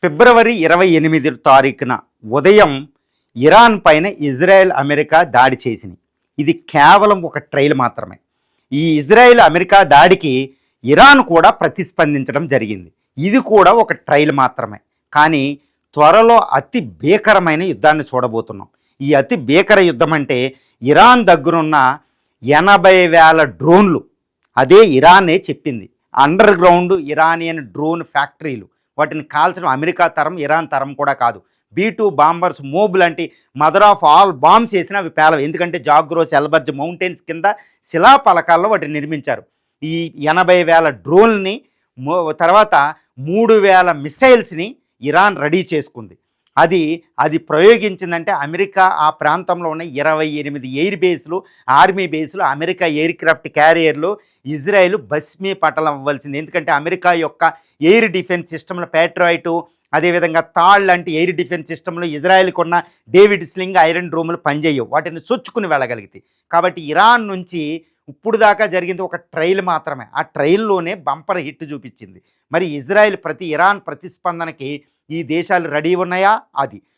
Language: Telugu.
ఫిబ్రవరి 28 తారీఖున ఉదయం ఇరాన్ పైన ఇజ్రాయెల్ అమెరికా దాడి చేసినాయి. ఇది కేవలం ఒక ట్రైల్ మాత్రమే. ఈ ఇజ్రాయెల్ అమెరికా దాడికి ఇరాన్ కూడా ప్రతిస్పందించడం జరిగింది. ఇది కూడా ఒక ట్రైల్ మాత్రమే. కానీ త్వరలో అతి భీకరమైన యుద్ధాన్ని చూడబోతున్నాం. ఈ అతి భీకర యుద్ధం అంటే ఇరాన్ దగ్గరున్న 80,000 డ్రోన్లు. అదే ఇరానే చెప్పింది. అండర్ గ్రౌండ్ ఇరానియన్ డ్రోన్ ఫ్యాక్టరీలు, వాటిని కాల్చడం అమెరికా తరం, ఇరాన్ తరం కూడా కాదు. B2 బాంబర్స్, మోబ్ లాంటి మదర్ ఆఫ్ ఆల్ బాంబ్స్ వేసినా అవి పేలవు. ఎందుకంటే జాగ్రోస్, ఎల్బర్జ్ మౌంటైన్స్ కింద శిలాఫలకాల్లో వాటిని నిర్మించారు. ఈ 80,000 డ్రోన్ని తర్వాత 3,000 మిసైల్స్ని ఇరాన్ రెడీ చేసుకుంది. అది ప్రయోగించిందంటే అమెరికా ఆ ప్రాంతంలో ఉన్న 28 ఎయిర్ బేస్లు, ఆర్మీ బేస్లు, అమెరికా ఎయిర్ క్రాఫ్ట్ క్యారియర్లు ఇజ్రాయెల్ భస్మీ పటలం అవ్వాల్సింది. ఎందుకంటే అమెరికా యొక్క ఎయిర్ డిఫెన్స్ సిస్టమ్లో ప్యాట్రాయిటు, అదేవిధంగా థాడ్ లాంటి ఎయిర్ డిఫెన్స్ సిస్టంలో ఇజ్రాయెల్కి ఉన్న డేవిడ్ స్లింగ్, ఐరన్ డ్రోములు పనిచేయవు. వాటిని చొచ్చుకుని వెళ్ళగలిగితే. కాబట్టి ఇరాన్ నుంచి ఇప్పుడు దాకా జరిగింది ఒక ట్రైల్ మాత్రమే. ఆ ట్రైల్లోనే బంపర్ హిట్ చూపించింది. మరి ఇజ్రాయెల్ ఇరాన్ ప్రతిస్పందనకి ఈ దేశాలు రెడీ ఉన్నాయా? అది